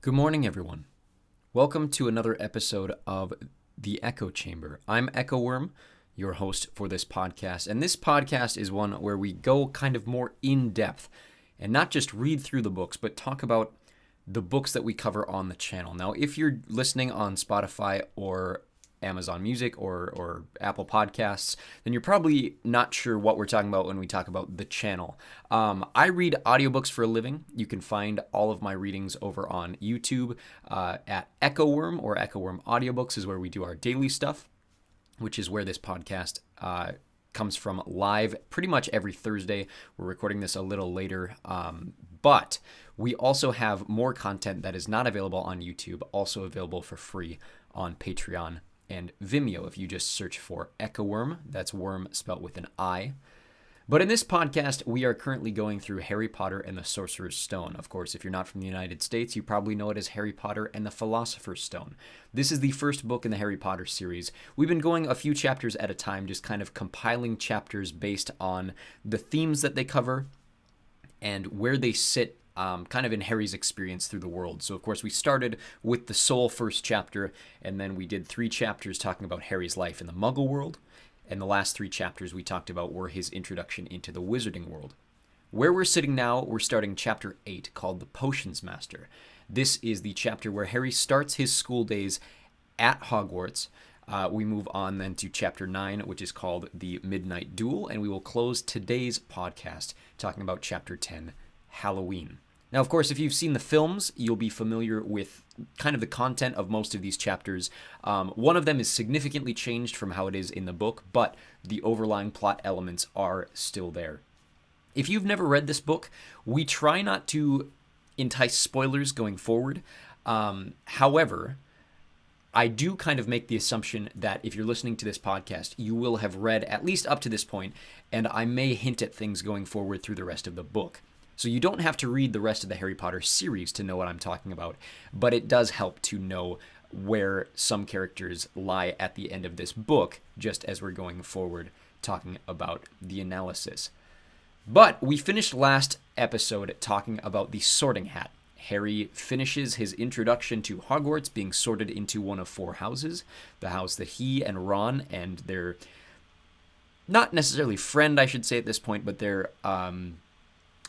Good morning, everyone. Welcome to another episode of The Echo Chamber. I'm Echo Worm, your host for this podcast, and this podcast is one where we go kind of more in depth and not just read through the books, but talk about the books that we cover on the channel. Now, if you're listening on Spotify or Amazon Music or Apple Podcasts, then you're probably not sure what we're talking about when we talk about the channel. I read audiobooks for a living. You can find all of my readings over on YouTube at Echo Worm or Echo Worm Audiobooks is where we do our daily stuff, which is where this podcast comes from live pretty much every Thursday. We're recording this a little later, but we also have more content that is not available on YouTube, also available for free on Patreon and Vimeo if you just search for Echo Worm. That's worm spelled with an I. But in this podcast, we are currently going through Harry Potter and the Sorcerer's Stone. Of course, if you're not from the United States, you probably know it as Harry Potter and the Philosopher's Stone. This is the first book in the Harry Potter series. We've been going a few chapters at a time, just kind of compiling chapters based on the themes that they cover and where they sit kind of in Harry's experience through the world. So, of course, we started with the Soul first chapter, and then we did 3 chapters talking about Harry's life in the Muggle world. And the last 3 chapters we talked about were his introduction into the Wizarding world. Where we're sitting now, we're starting chapter 8, called The Potions Master. This is the chapter where Harry starts his school days at Hogwarts. We move on then to chapter 9, which is called The Midnight Duel, and we will close today's podcast talking about chapter 10, Hallowe'en. Now, of course, if you've seen the films, you'll be familiar with kind of the content of most of these chapters. One of them is significantly changed from how it is in the book, but the overlying plot elements are still there. If you've never read this book, we try not to entice spoilers going forward. However, I do kind of make the assumption that if you're listening to this podcast, you will have read at least up to this point, and I may hint at things going forward through the rest of the book. So you don't have to read the rest of the Harry Potter series to know what I'm talking about, but it does help to know where some characters lie at the end of this book, just as we're going forward talking about the analysis. But we finished last episode talking about the sorting hat. Harry finishes his introduction to Hogwarts being sorted into one of 4 houses, the house that he and Ron and their, not necessarily friend, I should say at this point, but their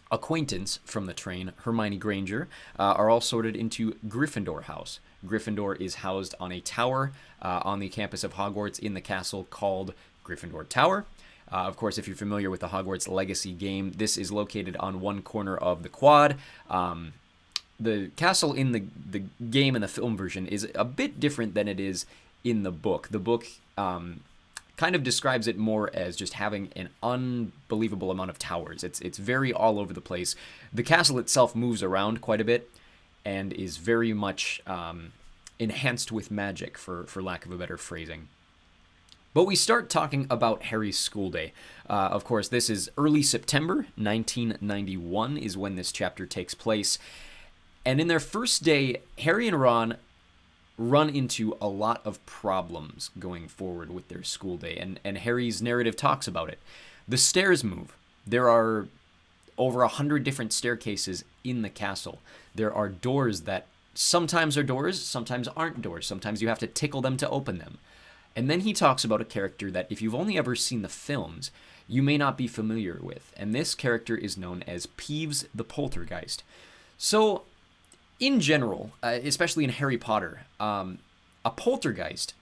acquaintance from the train, Hermione Granger, are all sorted into Gryffindor House. Gryffindor is housed on a tower on the campus of Hogwarts in the castle called Gryffindor Tower. Of course, if you're familiar with the Hogwarts Legacy game, this is located on one corner of the quad. The castle in the game and the film version is a bit different than it is in the book. The book kind of describes it more as just having an unbelievable amount of towers. It's very all over the place. The castle itself moves around quite a bit and is very much enhanced with magic, for lack of a better phrasing. But we start talking about Harry's school day. Of course, this is early September, 1991 is when this chapter takes place. And in their first day, Harry and Ron run into a lot of problems going forward with their school day, and Harry's narrative talks about it. The stairs move. There are over 100 different staircases in the castle. There are doors that sometimes are doors, sometimes aren't doors. Sometimes you have to tickle them to open them. And then he talks about a character that if you've only ever seen the films, you may not be familiar with, and this character is known as Peeves the Poltergeist. So, in general, especially in Harry Potter, a poltergeist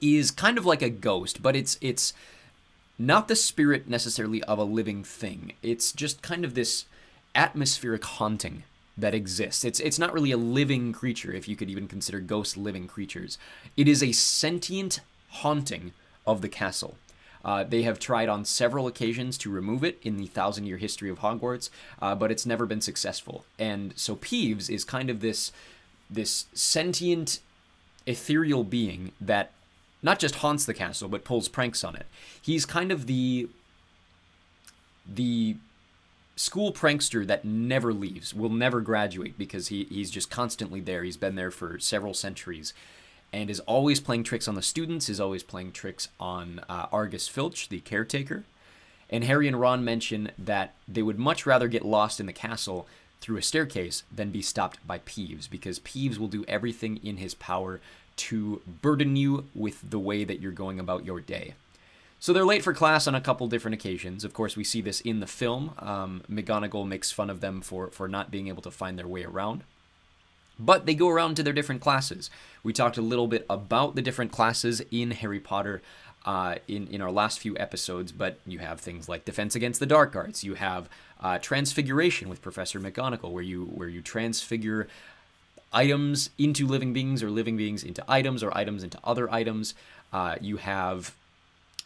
is kind of like a ghost, but it's not the spirit necessarily of a living thing. It's just kind of this atmospheric haunting that exists. It's not really a living creature, if you could even consider ghosts living creatures. It is a sentient haunting of the castle. They have tried on several occasions to remove it in the 1,000-year history of Hogwarts, but it's never been successful. And so Peeves is kind of this sentient, ethereal being that not just haunts the castle, but pulls pranks on it. He's kind of the school prankster that never leaves, will never graduate, because he's just constantly there. He's been there for several centuries. And is always playing tricks on the students, is always playing tricks on Argus Filch, the caretaker. And Harry and Ron mention that they would much rather get lost in the castle through a staircase than be stopped by Peeves, because Peeves will do everything in his power to burden you with the way that you're going about your day. So they're late for class on a couple different occasions. Of course, we see this in the film. McGonagall makes fun of them for not being able to find their way around. But they go around to their different classes. We talked a little bit about the different classes in Harry Potter in our last few episodes, but you have things like Defense Against the Dark Arts. You have Transfiguration with Professor McGonagall, where you transfigure items into living beings, or living beings into items, or items into other items. You have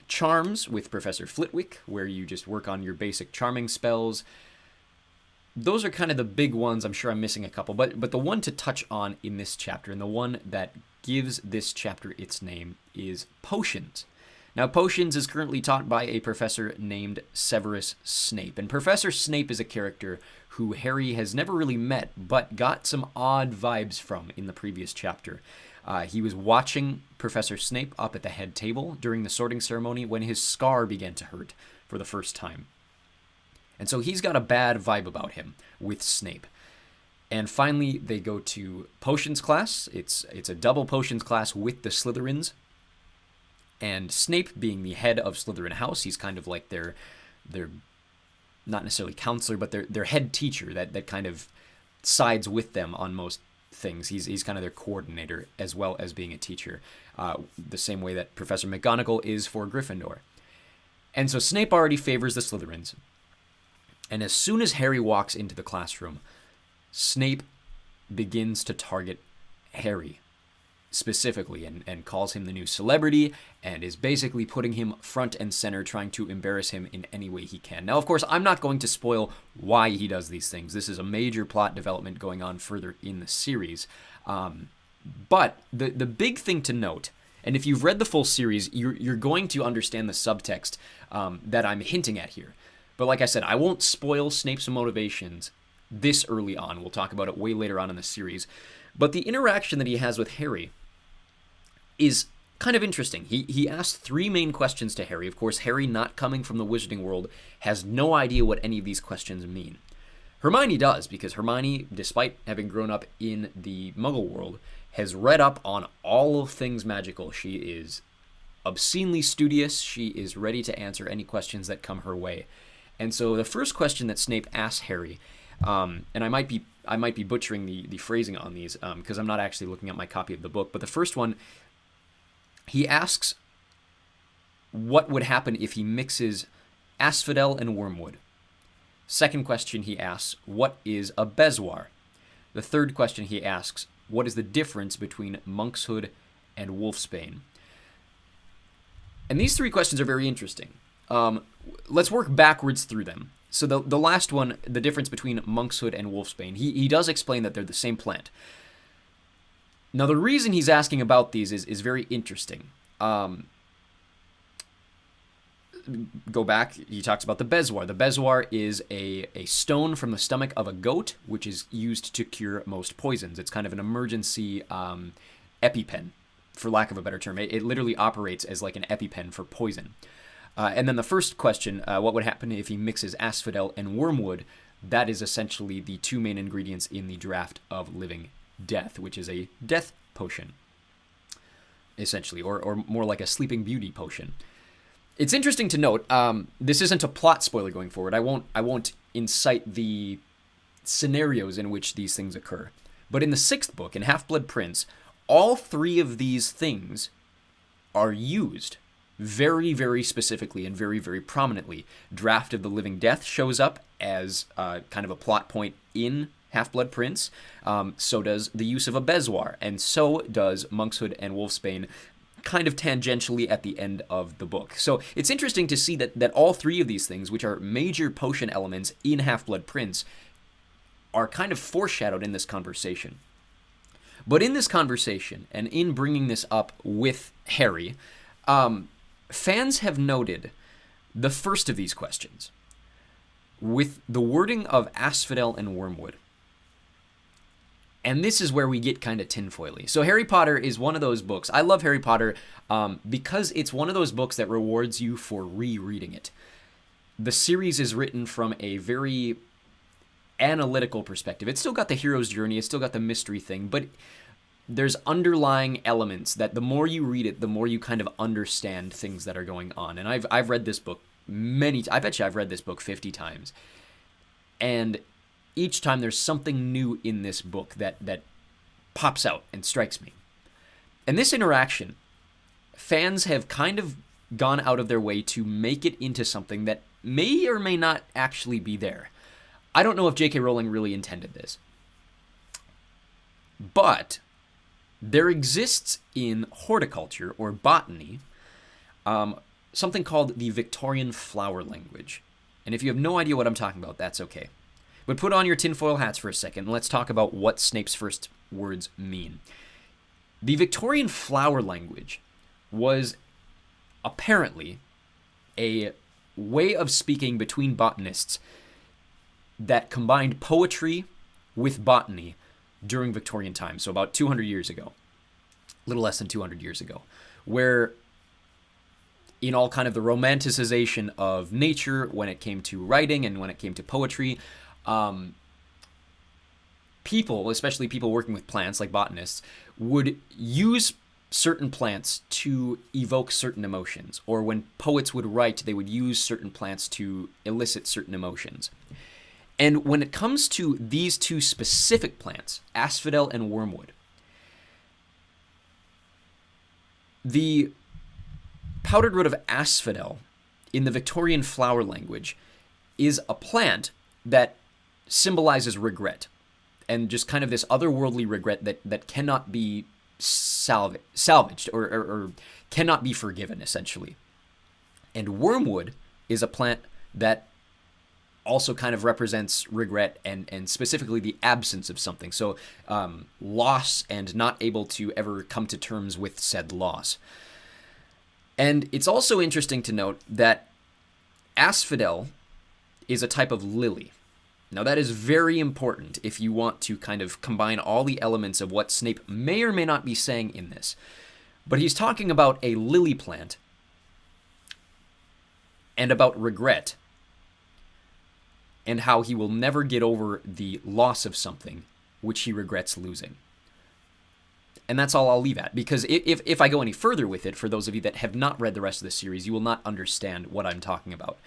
Charms with Professor Flitwick, where you just work on your basic charming spells. Those are kind of the big ones. I'm sure I'm missing a couple, but the one to touch on in this chapter, and the one that gives this chapter its name, is Potions. Now, Potions is currently taught by a professor named Severus Snape, and Professor Snape is a character who Harry has never really met, but got some odd vibes from in the previous chapter. He was watching Professor Snape up at the head table during the sorting ceremony when his scar began to hurt for the first time. And so he's got a bad vibe about him with Snape. And finally, they go to Potions class. It's a double Potions class with the Slytherins. And Snape, being the head of Slytherin House, he's kind of like their not necessarily counselor, but their head teacher that kind of sides with them on most things. He's kind of their coordinator as well as being a teacher, the same way that Professor McGonagall is for Gryffindor. And so Snape already favors the Slytherins. And as soon as Harry walks into the classroom, Snape begins to target Harry specifically and calls him the new celebrity and is basically putting him front and center, trying to embarrass him in any way he can. Now, of course, I'm not going to spoil why he does these things. This is a major plot development going on further in the series. But the big thing to note, and if you've read the full series, you're going to understand the subtext that I'm hinting at here. But like I said, I won't spoil Snape's motivations this early on. We'll talk about it way later on in the series. But the interaction that he has with Harry is kind of interesting. He asks three main questions to Harry. Of course, Harry, not coming from the wizarding world, has no idea what any of these questions mean. Hermione does, because Hermione, despite having grown up in the Muggle world, has read up on all of things magical. She is obscenely studious. She is ready to answer any questions that come her way. And so the first question that Snape asks Harry, and I might be butchering the phrasing on these because I'm not actually looking at my copy of the book, but the first one, he asks what would happen if he mixes asphodel and wormwood. Second question he asks, what is a bezoar? The third question he asks, what is the difference between monkshood and wolfsbane? And these three questions are very interesting. Let's work backwards through them. So the last one, the difference between monkshood and wolfsbane, he does explain that they're the same plant. Now, the reason he's asking about these is very interesting. Go back, he talks about the bezoar. The bezoar is a stone from the stomach of a goat, which is used to cure most poisons. It's kind of an emergency EpiPen, for lack of a better term. It literally operates as like an EpiPen for poison. And then the first question, what would happen if he mixes asphodel and wormwood? That is essentially the two main ingredients in the Draught of Living Death, which is a death potion, essentially, or more like a Sleeping Beauty potion. It's interesting to note, this isn't a plot spoiler going forward. I won't incite the scenarios in which these things occur. But in the sixth book, in Half-Blood Prince, all three of these things are used very, very specifically and very, very prominently. Draught of the Living Death shows up as kind of a plot point in Half-Blood Prince. So does the use of a bezoar, and so does monkshood and wolfsbane, kind of tangentially at the end of the book. So it's interesting to see that all three of these things, which are major potion elements in Half-Blood Prince, are kind of foreshadowed in this conversation. But in this conversation, and in bringing this up with Harry, fans have noted the first of these questions with the wording of asphodel and wormwood. And this is where we get kind of tinfoily. So Harry Potter is one of those books. I love Harry Potter because it's one of those books that rewards you for rereading it. The series is written from a very analytical perspective. It's still got the hero's journey, it's still got the mystery thing, but there's underlying elements that the more you read it, the more you kind of understand things that are going on. And I've read this book I bet you I've read this book 50 times. And each time there's something new in this book that pops out and strikes me. And this interaction, fans have kind of gone out of their way to make it into something that may or may not actually be there. I don't know if J.K. Rowling really intended this. But there exists in horticulture or botany something called the Victorian flower language. And if you have no idea what I'm talking about, that's okay. But put on your tinfoil hats for a second and let's talk about what Snape's first words mean. The Victorian flower language was apparently a way of speaking between botanists that combined poetry with botany during Victorian times, so about 200 years ago, a little less than 200 years ago, where in all kind of the romanticization of nature when it came to writing and when it came to poetry, people, especially people working with plants like botanists, would use certain plants to evoke certain emotions, or when poets would write, they would use certain plants to elicit certain emotions. And when it comes to these two specific plants, asphodel and wormwood, the powdered root of asphodel in the Victorian flower language is a plant that symbolizes regret, and just kind of this otherworldly regret that cannot be salvaged or cannot be forgiven, essentially. And wormwood is a plant that also kind of represents regret and specifically the absence of something. So loss and not able to ever come to terms with said loss. And it's also interesting to note that asphodel is a type of lily. Now that is very important if you want to kind of combine all the elements of what Snape may or may not be saying in this. But he's talking about a lily plant and about regret and how he will never get over the loss of something which he regrets losing. And that's all I'll leave at, because if I go any further with it, for those of you that have not read the rest of the series, you will not understand what I'm talking about.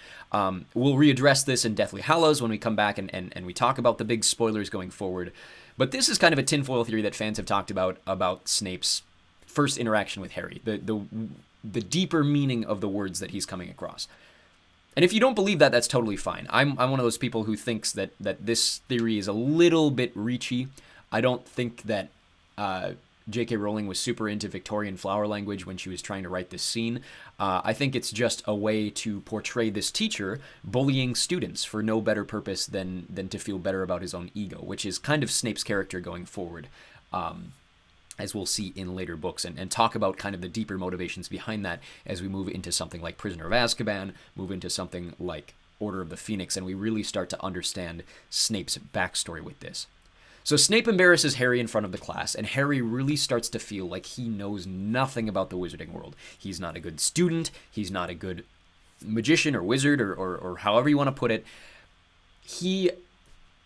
We'll readdress this in Deathly Hallows when we come back and we talk about the big spoilers going forward. But this is kind of a tinfoil theory that fans have talked about Snape's first interaction with Harry, the deeper meaning of the words that he's coming across. And if you don't believe that, that's totally fine. I'm one of those people who thinks that this theory is a little bit reachy. I don't think that J.K. Rowling was super into Victorian flower language when she was trying to write this scene. I think it's just a way to portray this teacher bullying students for no better purpose than to feel better about his own ego, which is kind of Snape's character going forward, as we'll see in later books, and talk about kind of the deeper motivations behind that as we move into something like Prisoner of Azkaban, move into something like Order of the Phoenix, and we really start to understand Snape's backstory with this. So Snape embarrasses Harry in front of the class, and Harry really starts to feel like he knows nothing about the wizarding world. He's not a good student, he's not a good magician or wizard, or however you want to put it. He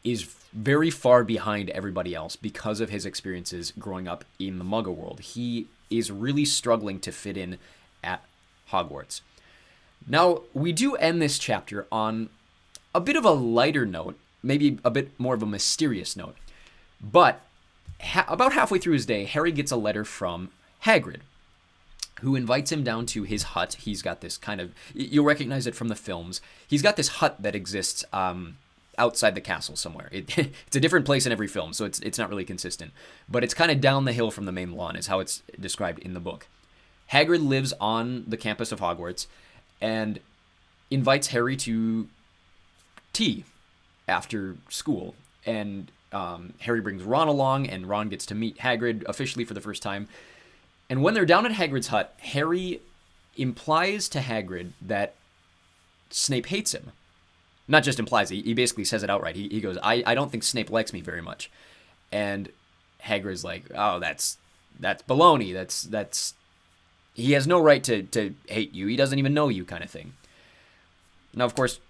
is very far behind everybody else because of his experiences growing up in the Muggle world. He is really struggling to fit in at Hogwarts. Now, we do end this chapter on a bit of a lighter note, maybe a bit more of a mysterious note. But about halfway through his day, Harry gets a letter from Hagrid, who invites him down to his hut. He's got this kind of, you'll recognize it from the films. He's got this hut that exists outside the castle somewhere. It's a different place in every film, so it's not really consistent. But it's kind of down the hill from the main lawn is how it's described in the book. Hagrid lives on the campus of Hogwarts and invites Harry to tea after school. And Harry brings Ron along, and Ron gets to meet Hagrid officially for the first time. And when they're down at Hagrid's hut, Harry implies to Hagrid that Snape hates him. Not just implies, he basically says it outright. He goes, I don't think Snape likes me very much. And Hagrid's like, oh, that's baloney. That's he has no right to hate you. He doesn't even know you, kind of thing. Now, of course,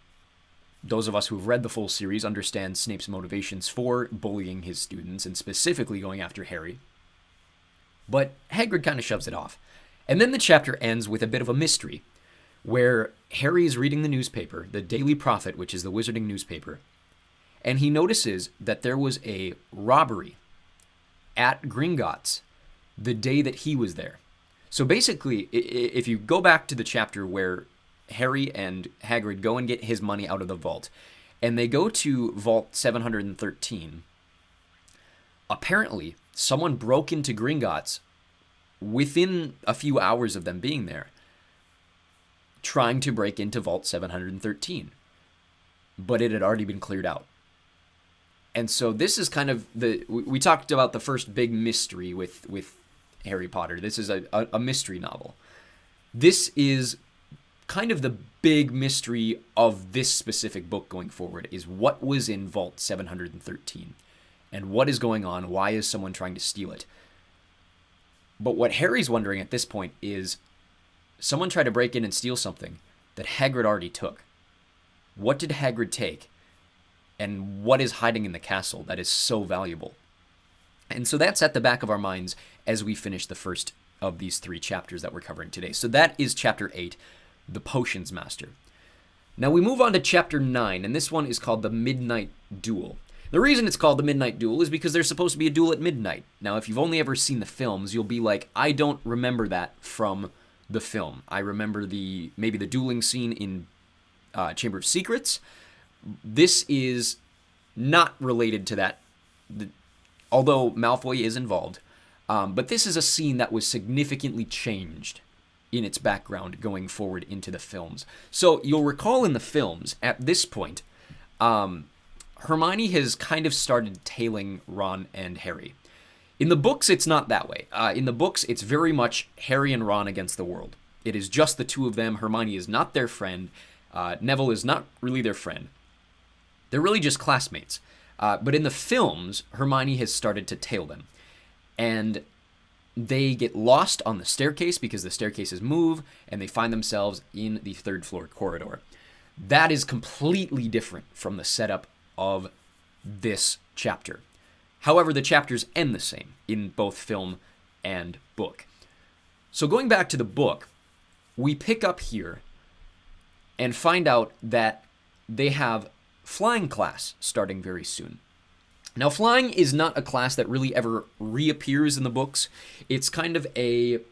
those of us who have read the full series understand Snape's motivations for bullying his students and specifically going after Harry. But Hagrid kind of shoves it off. And then the chapter ends with a bit of a mystery, where Harry is reading the newspaper, the Daily Prophet, which is the wizarding newspaper, and he notices that there was a robbery at Gringotts the day that he was there. So basically, if you go back to the chapter where Harry and Hagrid go and get his money out of the vault, and they go to Vault 713, apparently someone broke into Gringotts within a few hours of them being there, trying to break into Vault 713. But it had already been cleared out. And so this is kind of we talked about the first big mystery with Harry Potter. This is a mystery novel. This is kind of the big mystery of this specific book going forward, is what was in Vault 713 and what is going on. Why is someone trying to steal it? But what Harry's wondering at this point is, someone tried to break in and steal something that Hagrid already took. What did Hagrid take? And what is hiding in the castle that is so valuable? And so that's at the back of our minds as we finish the first of these 3 chapters that we're covering today. So that is chapter 8, The Potions Master. Now we move on to chapter 9, and this one is called The Midnight Duel. The reason it's called The Midnight Duel is because there's supposed to be a duel at midnight. Now, if you've only ever seen the films, you'll be like, I don't remember that from the film. I remember maybe the dueling scene in Chamber of Secrets. This is not related to that, although Malfoy is involved. But this is a scene that was significantly changed in its background going forward into the films. So you'll recall in the films, at this point, Hermione has kind of started tailing Ron and Harry. In the books, it's not that way. In the books, it's very much Harry and Ron against the world. It is just the two of them. Hermione is not their friend. Neville is not really their friend. They're really just classmates. But in the films, Hermione has started to tail them. And they get lost on the staircase because the staircases move, and they find themselves in the 3rd floor corridor. That is completely different from the setup of this chapter. However, the chapters end the same in both film and book. So going back to the book, we pick up here and find out that they have flying class starting very soon. Now, flying is not a class that really ever reappears in the books. It's kind of if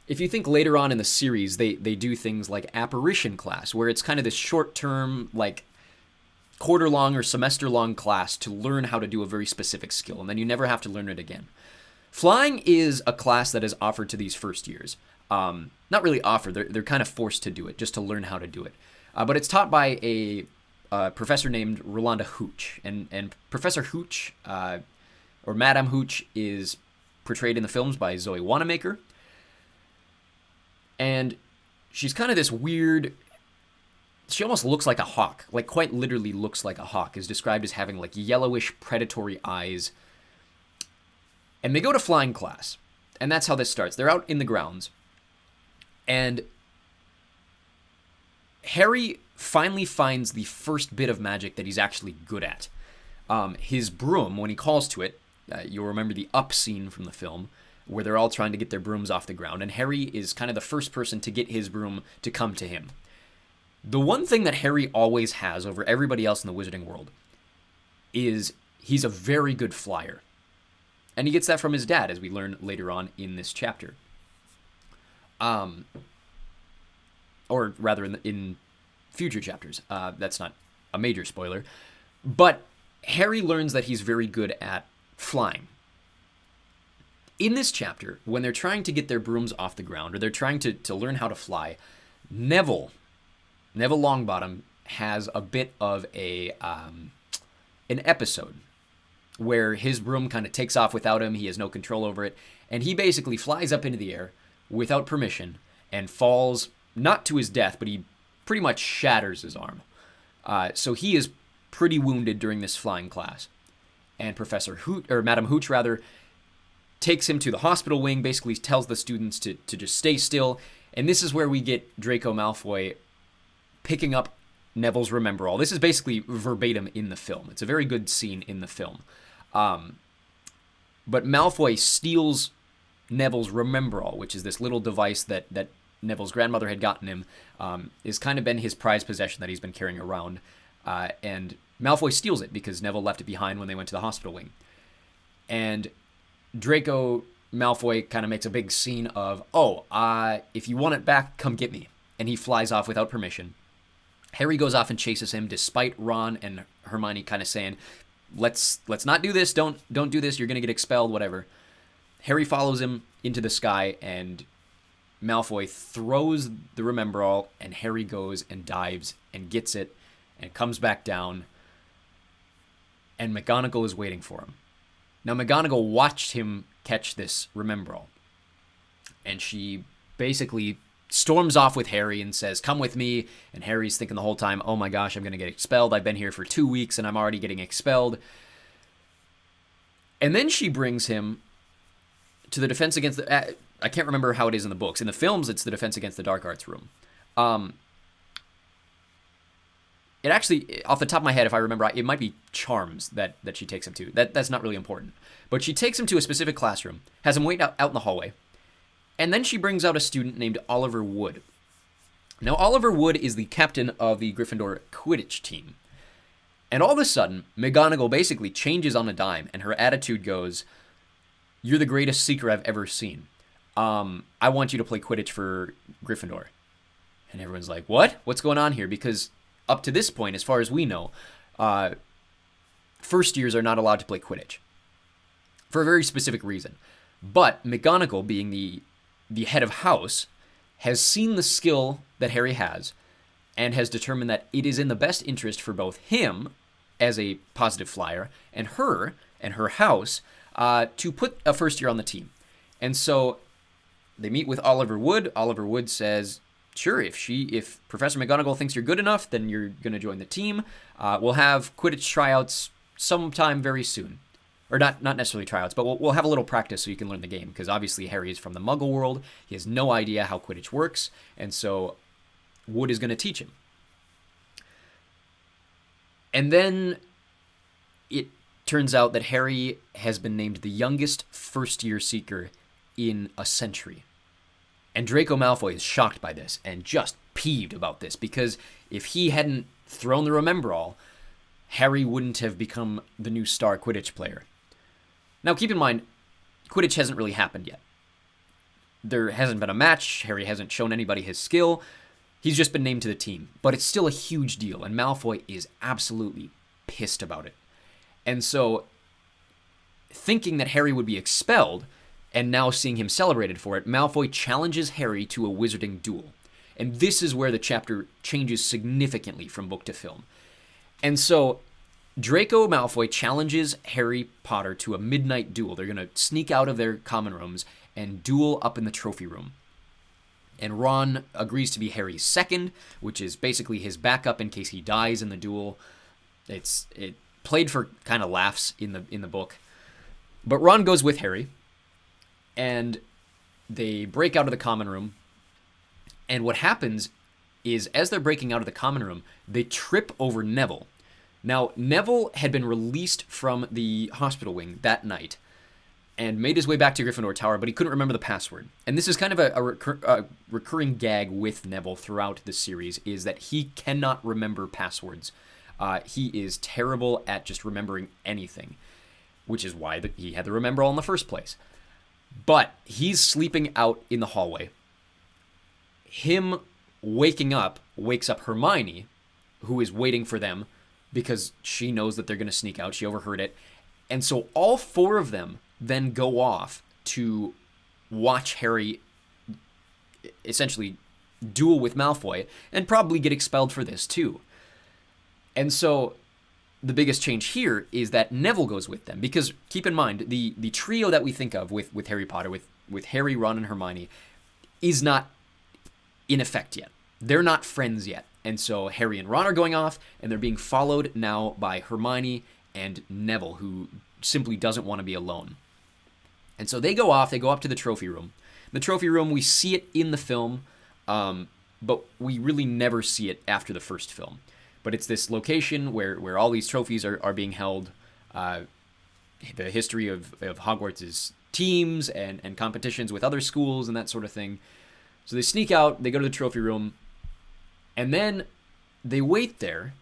you think later on in the series, they do things like apparition class, where it's kind of this short-term, like quarter-long or semester-long class to learn how to do a very specific skill, and then you never have to learn it again. Flying is a class that is offered to these first years. Not really offered, they're kind of forced to do it, just to learn how to do it. But it's taught by a professor named Rolanda Hooch. And Professor Hooch, or Madame Hooch, is portrayed in the films by Zoe Wanamaker. And she's kind of this weird... She almost looks like a hawk, like quite literally looks like a hawk, is described as having like yellowish predatory eyes. And they go to flying class, and that's how this starts. They're out in the grounds, and Harry finally finds the first bit of magic that he's actually good at. His broom, when he calls to it, you'll remember the up scene from the film, where they're all trying to get their brooms off the ground, and Harry is kind of the first person to get his broom to come to him. The one thing that Harry always has over everybody else in the wizarding world is he's a very good flyer. And he gets that from his dad, as we learn later on in this chapter. Or rather, in future chapters. That's not a major spoiler. But Harry learns that he's very good at flying. In this chapter, when they're trying to get their brooms off the ground, or they're trying to learn how to fly, Neville Longbottom has a bit of an episode where his broom kind of takes off without him. He has no control over it, and he basically flies up into the air without permission and falls, not to his death, but he pretty much shatters his arm. So he is pretty wounded during this flying class, and Madame Hooch takes him to the hospital wing, basically tells the students to just stay still, and this is where we get Draco Malfoy picking up Neville's Remember-All. This is basically verbatim in the film. It's a very good scene in the film. But Malfoy steals Neville's Remember-All, which is this little device that Neville's grandmother had gotten him, is kind of been his prized possession that he's been carrying around. And Malfoy steals it because Neville left it behind when they went to the hospital wing. And Draco Malfoy kind of makes a big scene of, if you want it back, come get me. And he flies off without permission. Harry goes off and chases him, despite Ron and Hermione kind of saying, let's not do this, don't do this, you're going to get expelled, whatever. Harry follows him into the sky, and Malfoy throws the Remember-All, and Harry goes and dives and gets it and comes back down, and McGonagall is waiting for him. Now, McGonagall watched him catch this Remember-All, and she basically storms off with Harry and says, come with me, and Harry's thinking the whole time, oh my gosh, I'm going to get expelled. I've been here for 2 weeks, and I'm already getting expelled. And then she brings him to the Defense Against the... I can't remember how it is in the books. In the films, it's the Defense Against the Dark Arts room. It actually, off the top of my head, if I remember right, it might be Charms that she takes him to. That's not really important. But she takes him to a specific classroom, has him wait out in the hallway, and then she brings out a student named Oliver Wood. Now, Oliver Wood is the captain of the Gryffindor Quidditch team. And all of a sudden, McGonagall basically changes on a dime, and her attitude goes, you're the greatest seeker I've ever seen. I want you to play Quidditch for Gryffindor. And everyone's like, what? What's going on here? Because up to this point, as far as we know, first years are not allowed to play Quidditch. For a very specific reason. But McGonagall, being the head of house, has seen the skill that Harry has and has determined that it is in the best interest for both him as a positive flyer and her house to put a first year on the team. And so they meet with Oliver Wood. Oliver Wood says, sure, if Professor McGonagall thinks you're good enough, then you're going to join the team. We'll have Quidditch tryouts sometime very soon. Or not necessarily tryouts, but we'll have a little practice so you can learn the game. Because obviously Harry is from the Muggle world. He has no idea how Quidditch works. And so Wood is going to teach him. And then it turns out that Harry has been named the youngest first-year seeker in a century. And Draco Malfoy is shocked by this and just peeved about this. Because if he hadn't thrown the Remember-All, Harry wouldn't have become the new star Quidditch player. Now, keep in mind, Quidditch hasn't really happened yet. There hasn't been a match. Harry hasn't shown anybody his skill. He's just been named to the team. But it's still a huge deal, and Malfoy is absolutely pissed about it. And so, thinking that Harry would be expelled, and now seeing him celebrated for it, Malfoy challenges Harry to a wizarding duel. And this is where the chapter changes significantly from book to film. And so Draco Malfoy challenges Harry Potter to a midnight duel. They're going to sneak out of their common rooms and duel up in the trophy room. And Ron agrees to be Harry's second, which is basically his backup in case he dies in the duel. It played for kind of laughs in the book. But Ron goes with Harry, and they break out of the common room. And what happens is, as they're breaking out of the common room, they trip over Neville. Now, Neville had been released from the hospital wing that night and made his way back to Gryffindor Tower, but he couldn't remember the password. And this is kind of a recurring gag with Neville throughout the series, is that he cannot remember passwords. He is terrible at just remembering anything, which is why he had the Remember-All in the first place. But he's sleeping out in the hallway. Him waking up wakes up Hermione, who is waiting for them, because she knows that they're going to sneak out. She overheard it. And so all four of them then go off to watch Harry essentially duel with Malfoy and probably get expelled for this too. And so the biggest change here is that Neville goes with them. Because keep in mind, the trio that we think of with Harry Potter, with Harry, Ron, and Hermione, is not in effect yet. They're not friends yet. And so Harry and Ron are going off, and they're being followed now by Hermione and Neville, who simply doesn't want to be alone. And so they go off, they go up to the trophy room. The trophy room, we see it in the film, but we really never see it after the first film. But it's this location where all these trophies are being held. The history of Hogwarts is teams and competitions with other schools and that sort of thing. So they sneak out, they go to the trophy room, and then they wait there,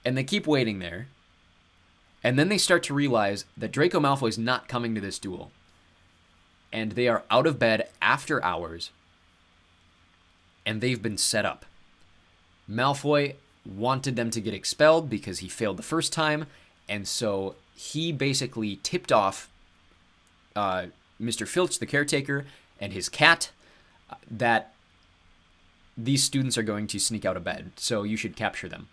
and they keep waiting there, and then they start to realize that Draco Malfoy is not coming to this duel. And they are out of bed after hours, and they've been set up. Malfoy wanted them to get expelled because he failed the first time, and so he basically tipped off Mr. Filch, the caretaker, and his cat that these students are going to sneak out of bed, so you should capture them.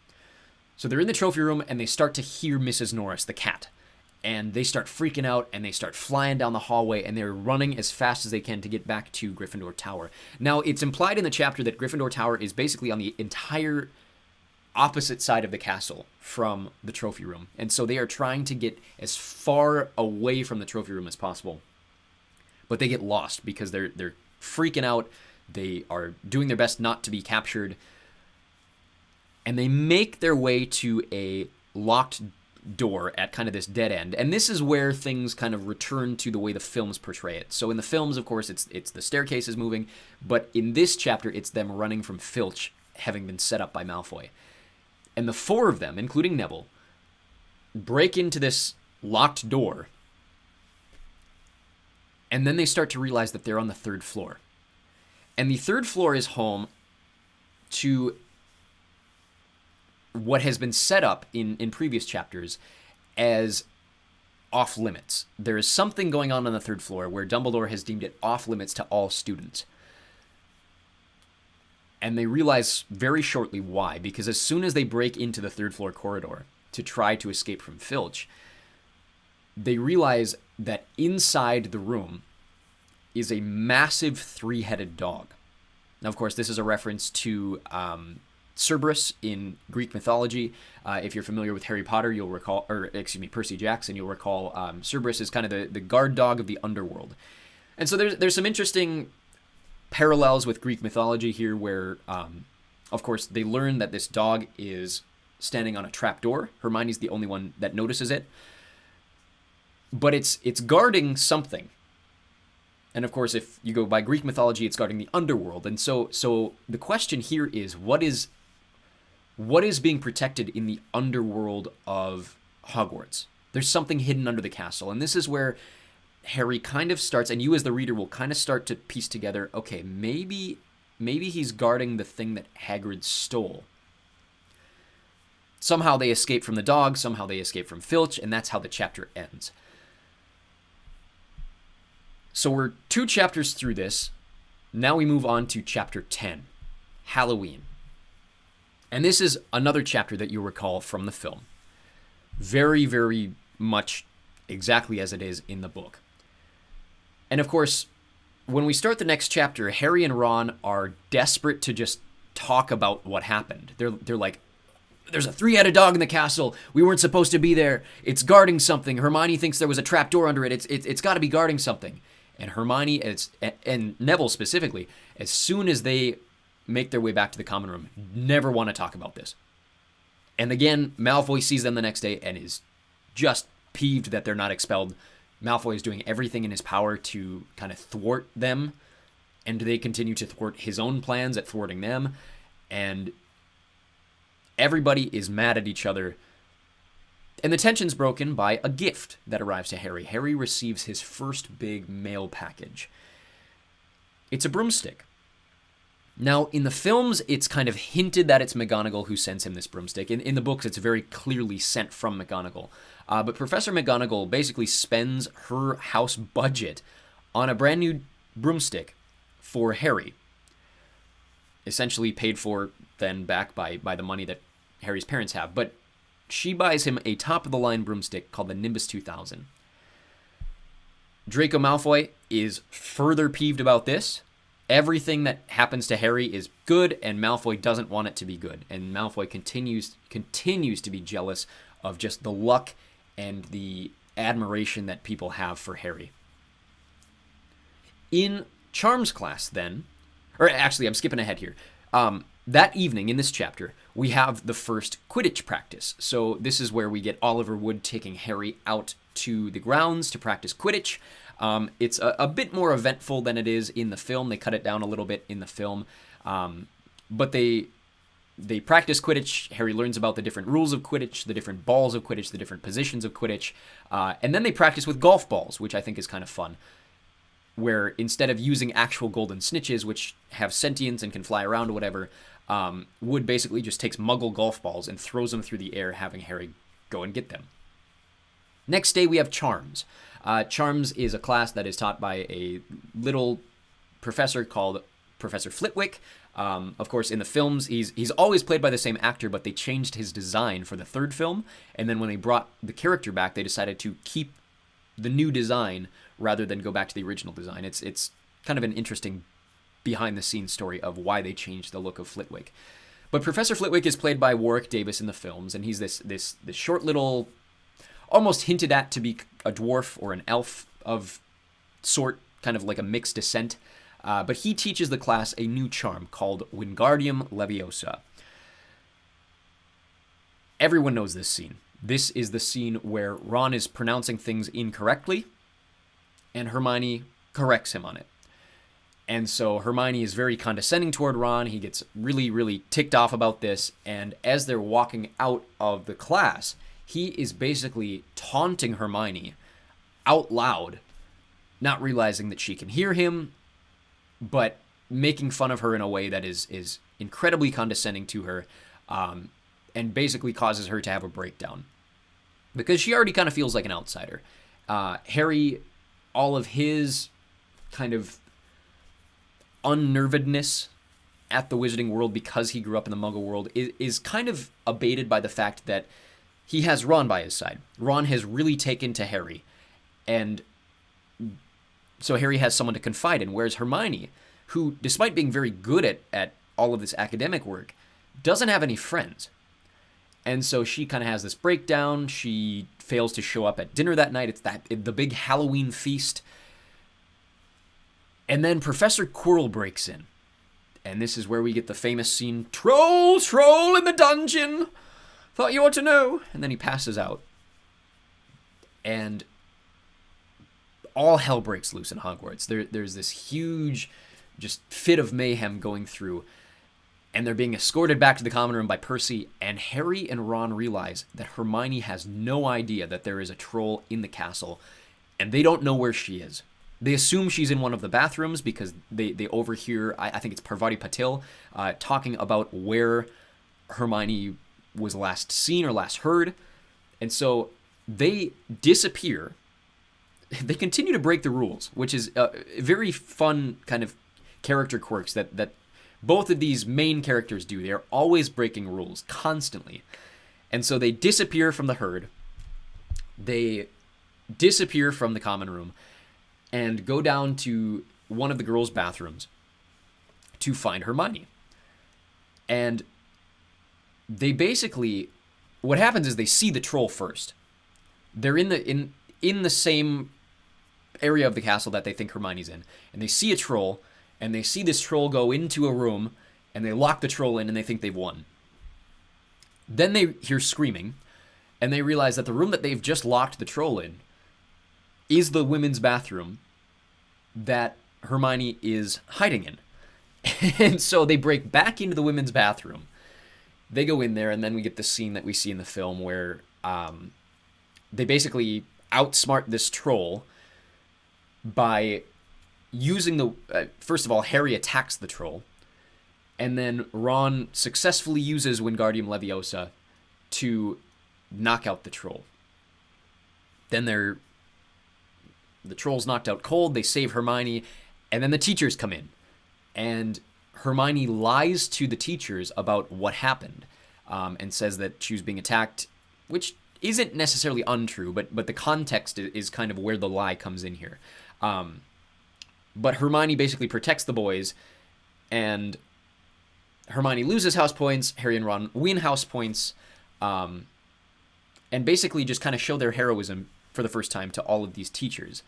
So they're in the trophy room, and they start to hear Mrs. Norris, the cat, and they start freaking out, and they start flying down the hallway, and they're running as fast as they can to get back to Gryffindor Tower. Now, it's implied in the chapter that Gryffindor Tower is basically on the entire opposite side of the castle from the trophy room, and so they are trying to get as far away from the trophy room as possible. But they get lost because they're freaking out. They are doing their best not to be captured, and they make their way to a locked door at kind of this dead end. And this is where things kind of return to the way the films portray it. So in the films, of course, it's the staircases moving, but in this chapter, it's them running from Filch, having been set up by Malfoy. And the four of them, including Neville, break into this locked door, and then they start to realize that they're on the third floor. And the third floor is home to what has been set up in previous chapters as off limits. There is something going on the third floor where Dumbledore has deemed it off limits to all students. And they realize very shortly why, because as soon as they break into the third floor corridor to try to escape from Filch, they realize that inside the room is a massive three-headed dog. Now, of course, this is a reference to Cerberus in Greek mythology. If you're familiar with Harry Potter, you'll recall, Percy Jackson, you'll recall Cerberus is kind of the guard dog of the underworld. And so there's some interesting parallels with Greek mythology here where, of course, they learn that this dog is standing on a trapdoor. Hermione's the only one that notices it. But it's guarding something. And of course, if you go by Greek mythology, it's guarding the underworld. And so the question here is, what is being protected in the underworld of Hogwarts? There's something hidden under the castle. And this is where Harry kind of starts, and you as the reader will kind of start to piece together, okay, maybe he's guarding the thing that Hagrid stole. Somehow they escape from the dog, somehow they escape from Filch, and that's how the chapter ends. So we're 2 chapters through this. Now we move on to chapter 10, Hallowe'en. And this is another chapter that you'll recall from the film. Very, very much exactly as it is in the book. And of course, when we start the next chapter, Harry and Ron are desperate to just talk about what happened. They're like, there's a three-headed dog in the castle. We weren't supposed to be there. It's guarding something. Hermione thinks there was a trapdoor under it. It's got to be guarding something. And Hermione, and Neville specifically, as soon as they make their way back to the common room, never want to talk about this. And again, Malfoy sees them the next day and is just peeved that they're not expelled. Malfoy is doing everything in his power to kind of thwart them, and they continue to thwart his own plans at thwarting them. And everybody is mad at each other. And the tension's broken by a gift that arrives to Harry. Harry receives his first big mail package. It's a broomstick. Now, in the films, it's kind of hinted that it's McGonagall who sends him this broomstick. In the books, it's very clearly sent from McGonagall. But Professor McGonagall basically spends her house budget on a brand new broomstick for Harry. Essentially paid for then back by the money that Harry's parents have. But she buys him a top-of-the-line broomstick called the Nimbus 2000. Draco Malfoy is further peeved about this. Everything that happens to Harry is good, and Malfoy doesn't want it to be good. And Malfoy continues to be jealous of just the luck and the admiration that people have for Harry. In Charms class, then, or actually, I'm skipping ahead here. That evening in this chapter, we have the first Quidditch practice. So this is where we get Oliver Wood taking Harry out to the grounds to practice Quidditch. It's a bit more eventful than it is in the film. They cut it down a little bit in the film. But they practice Quidditch. Harry learns about the different rules of Quidditch, the different balls of Quidditch, the different positions of Quidditch. And then they practice with golf balls, which I think is kind of fun, where instead of using actual golden snitches, which have sentience and can fly around or whatever, Wood basically just takes muggle golf balls and throws them through the air, having Harry go and get them. Next day, we have Charms. Charms is a class that is taught by a little professor called Professor Flitwick. Of course, in the films, he's always played by the same actor, but they changed his design for the third film. And then when they brought the character back, they decided to keep the new design rather than go back to the original design. It's kind of an interesting behind-the-scenes story of why they changed the look of Flitwick. But Professor Flitwick is played by Warwick Davis in the films, and he's this short little, almost hinted at to be a dwarf or an elf of sort, kind of like a mixed descent. But he teaches the class a new charm called Wingardium Leviosa. Everyone knows this scene. This is the scene where Ron is pronouncing things incorrectly, and Hermione corrects him on it. And so Hermione is very condescending toward Ron. He gets really, really ticked off about this. And as they're walking out of the class, he is basically taunting Hermione out loud, not realizing that she can hear him, but making fun of her in a way that is incredibly condescending to her, and basically causes her to have a breakdown. Because she already kind of feels like an outsider. Harry, all of his kind of unnervedness at the Wizarding World because he grew up in the Muggle world is kind of abated by the fact that he has Ron by his side. Ron has really taken to Harry, and so Harry has someone to confide in, whereas Hermione, who, despite being very good at all of this academic work, doesn't have any friends. And so she kind of has this breakdown. She fails to show up at dinner that night. It's the big Halloween feast. And then Professor Quirrell breaks in. And this is where we get the famous scene, "Troll, troll in the dungeon! Thought you ought to know." And then he passes out. And all hell breaks loose in Hogwarts. There's this huge just fit of mayhem going through. And they're being escorted back to the common room by Percy. And Harry and Ron realize that Hermione has no idea that there is a troll in the castle. And they don't know where she is. They assume she's in one of the bathrooms because they overhear, I think it's Parvati Patil, talking about where Hermione was last seen or last heard. And so they disappear. They continue to break the rules, which is very fun kind of character quirks that both of these main characters do. They are always breaking rules, constantly. And so they disappear from the herd. They disappear from the common room and go down to one of the girls' bathrooms to find Hermione. And they basically, what happens is they see the troll first. They're in the same area of the castle that they think Hermione's in, and they see a troll, and they see this troll go into a room, and they lock the troll in, and they think they've won. Then they hear screaming, and they realize that the room that they've just locked the troll in is the women's bathroom that Hermione is hiding in. And so they break back into the women's bathroom. They go in there, and then we get the scene that we see in the film where they basically outsmart this troll by using the... first of all, Harry attacks the troll, and then Ron successfully uses Wingardium Leviosa to knock out the troll. Then the troll's knocked out cold, they save Hermione, and then the teachers come in. And Hermione lies to the teachers about what happened, and says that she was being attacked, which isn't necessarily untrue, but the context is kind of where the lie comes in here. But Hermione basically protects the boys, and Hermione loses house points, Harry and Ron win house points, and basically just kind of show their heroism for the first time to all of these teachers.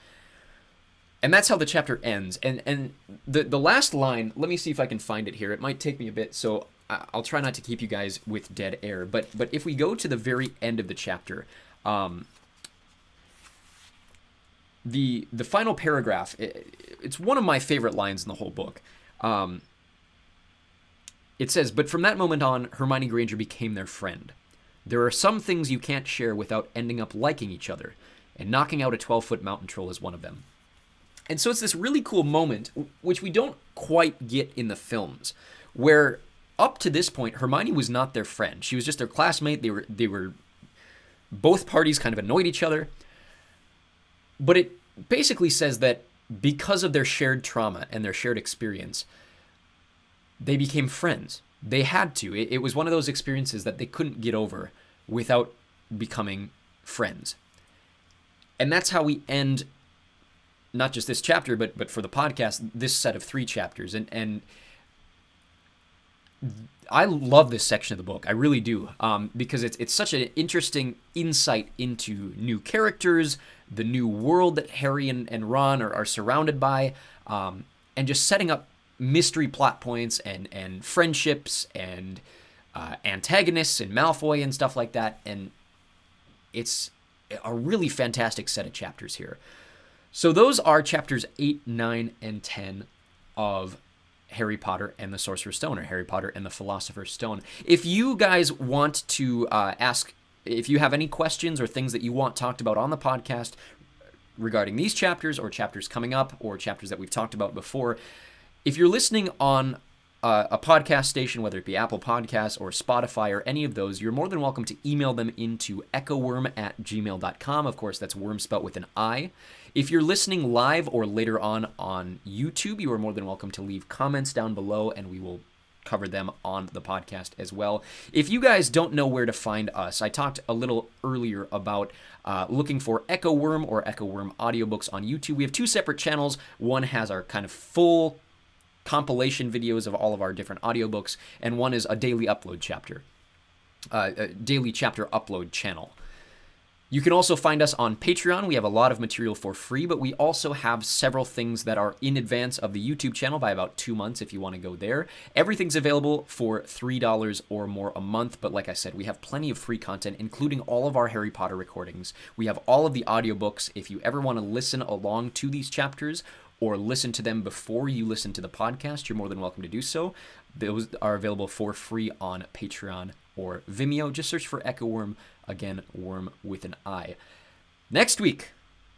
And that's how the chapter ends. And the last line, let me see if I can find it here. It might take me a bit. So I'll try not to keep you guys with dead air, but if we go to the very end of the chapter, the final paragraph, it's one of my favorite lines in the whole book. It says, "But from that moment on, Hermione Granger became their friend. There are some things you can't share without ending up liking each other, and knocking out a 12-foot mountain troll is one of them." And so it's this really cool moment, which we don't quite get in the films, where up to this point, Hermione was not their friend. She was just their classmate. They were both parties kind of annoyed each other. But it basically says that because of their shared trauma and their shared experience, they became friends. They had to. It was one of those experiences that they couldn't get over without becoming friends. And that's how we end not just this chapter, but for the podcast, this set of 3 chapters. And I love this section of the book. I really do, because it's such an interesting insight into new characters, the new world that Harry and Ron are surrounded by, and just setting up mystery plot points and friendships and antagonists and Malfoy and stuff like that. And it's a really fantastic set of chapters here. So those are chapters 8, 9, and 10 of Harry Potter and the Sorcerer's Stone, or Harry Potter and the Philosopher's Stone. If you guys want to ask, if you have any questions or things that you want talked about on the podcast regarding these chapters or chapters coming up or chapters that we've talked about before, if you're listening on a podcast station, whether it be Apple Podcasts or Spotify or any of those, you're more than welcome to email them into echoworm@gmail.com. Of course, that's worm spelt with an I. If you're listening live or later on YouTube, you are more than welcome to leave comments down below, and we will cover them on the podcast as well. If you guys don't know where to find us, I talked a little earlier about looking for Echo Worm or Echo Worm audiobooks on YouTube. We have 2 separate channels. One has our kind of full compilation videos of all of our different audiobooks, and one is a daily upload chapter, a daily chapter upload channel. You can also find us on Patreon. We have a lot of material for free, but we also have several things that are in advance of the YouTube channel by about 2 months if you want to go there. Everything's available for $3 or more a month, but like I said, we have plenty of free content, including all of our Harry Potter recordings. We have all of the audiobooks. If you ever want to listen along to these chapters or listen to them before you listen to the podcast, you're more than welcome to do so. Those are available for free on Patreon or Vimeo. Just search for Echo Worm. Again, worm with an I. Next week,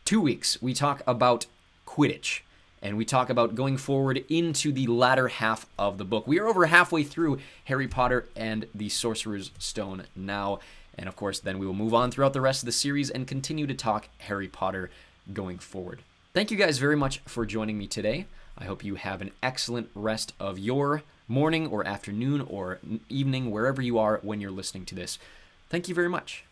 2 weeks, we talk about Quidditch. And we talk about going forward into the latter half of the book. We are over halfway through Harry Potter and the Sorcerer's Stone now. And of course, then we will move on throughout the rest of the series and continue to talk Harry Potter going forward. Thank you guys very much for joining me today. I hope you have an excellent rest of your morning or afternoon or evening, wherever you are when you're listening to this. Thank you very much.